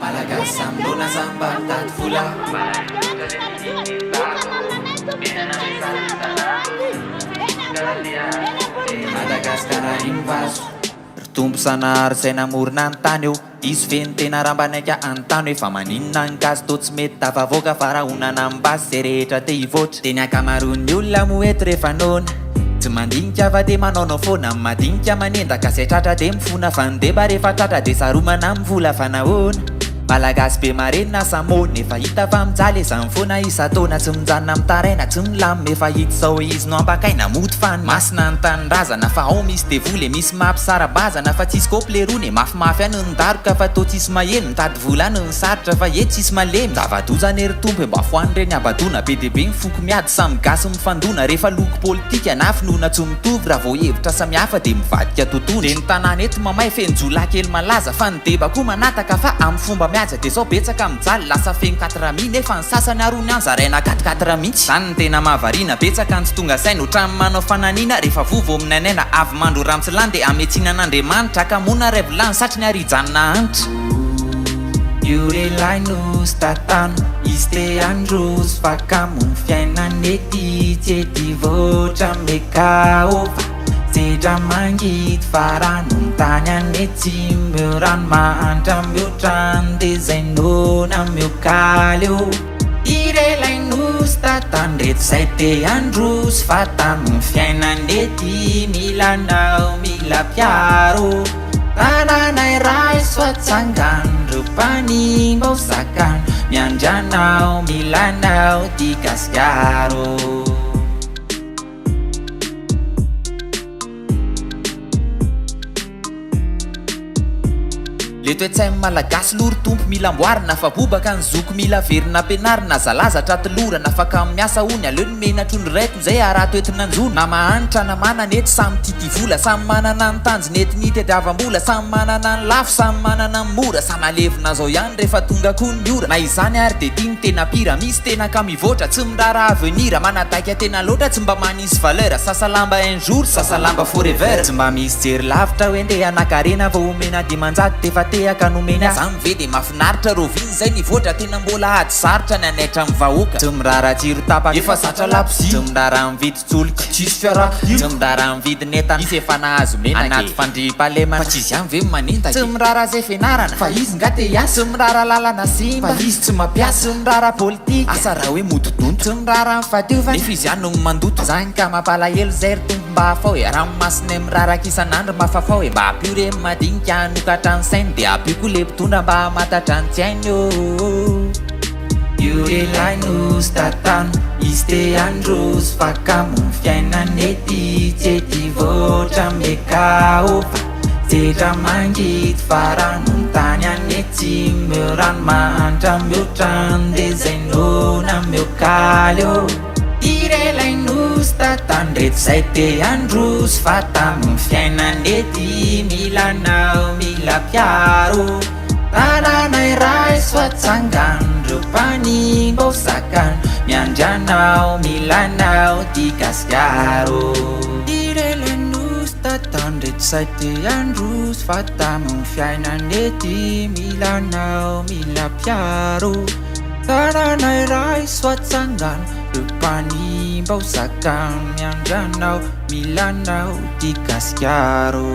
Malagasy sambona sambatat vola Madagasikara rimbazo Ritombo sanahary zay namorona ny tany eo izy feno tena rambanaika antany hoe fa maninona ny gazy to tsy mety tafavoaka fa raha honana mbasy zay rehetra te hivoatra teny akamaroan'ny olona moety rehefa nona tsy mandinika fa de manaonao foana madinika manendaka zay tratra de mifona fa nydeba rehefa tratra de saromana mivola fa nahoana Malagasy be marenina samona efa hita fa mijaly ezany foana isa-taona tsy mijanona mitaraina tsy milamy efa hita zao izy no ampakaina moty fa ny masina ny tanindrazana fa ao misy devoly misy mampisarabazana fa tsisy koplerony mafimafy any ny daroka fa to tsisy maheno mitady vola any ny sarotra fa eto tsisy malemy zava-dozany ery tompo mba foan'ireny abadona be dia be ny foko miady samy gasy mifandona rehefa loko politika na finoana tsy mitovy raha vao hevitra samihafa dia mivadika tontondra de ny tanàna eto mamay fenjola kely malaza fa ny deba koa manataka fa amin'ny fomba miaja de sao betsaka mijaly lasa feny 4 nefa ny sasany arony any zaraina 4 mihitsy zany ny tena mahavariana betsaka ny tsy tonga saina otrany manao fananina rehefa vovo aminanaina avy mandro ramtsilany de ametsinan'Andriamanitra akamona revolany satry ny arijanona antitra Iurelaino statano iste andros fakamo fiainany ety tsety voatra mekaova Sedra mangit farano tany anetsy meu rano mahantra meu trano de zay nona meu kaleo Irelaino statano reto zay te andros fatamo fiainany ety milanao mila piaro Tananay ray swatsangandro panimba usakan miandranao milanao di Gasikaro Le toetsay malagasy lory tompo mila amboarina fa bobaka ny zoko mila verina ampianarina zalaza tratilorana afaka miasa ony aleo ny menatro ny raiko zay araha toetina anjona na mahanitra na manana ety samy tity vola samy manana ny tanjony ety ny tediavam-bola samy manana ny lafo samy manana ny mora samy alevina zao ihany rehefa tonga koa ny ora na izany ary de tia ny tena pira misy tena ka mivoatra tsy mirara avenira manadaika tena loatra tsy mba manisy valeur sasalamba un jour sasalamba forever tsy mba misy jery lavitra hoe ndeha anakarena vao omena dimanjato defa teaka nomena zany ve de mafinaritra roviny zay nivoatra tena mbola ady sarotra ny anaitra amin'ny vahoaka tsy mirara jiro tapaka efa zatra lapozy tsy mirara mividy tsoloka tsisy fiaraka tsy mirara mividy netana izy efa nahazo menaka anaty fandriam-pahalemana fa tsisy ihany ve manentaka tsy mirara zay fianarana fa izy nga te hiasa tsy mirara lalana simba fa izy tsy mampiasa tsy mirara politika asa raha hoe mododonto tsy mirara mifadiovana nefa izy ihany no mandoto zany ka mampalahelo zay ry tompo mba hafao e ranomasina miraraka isan'andro mafafao e mba apio re madinika anokatra ny sainy de apio koa le mpitondra mba hamatatra ny tsainy Iurelaino statano izy te andros fakamo fiainany ety tsety voatra mekaova Sedra mangit farano tany anetsy meu rano mahantra meu trano de zay nona meu kaleo Irelaino statano reto zay te andros fatamo fiainany ety milanao mila piaro Tananay ray swatsangandro panimba usakan miandranao milanao di Gasikaro Irelaino statano reto zay te andros fatamo fiainany ety milanao mila piaro Tananay ray swatsangandro panimba usakan miandranao milanao di Gasikaro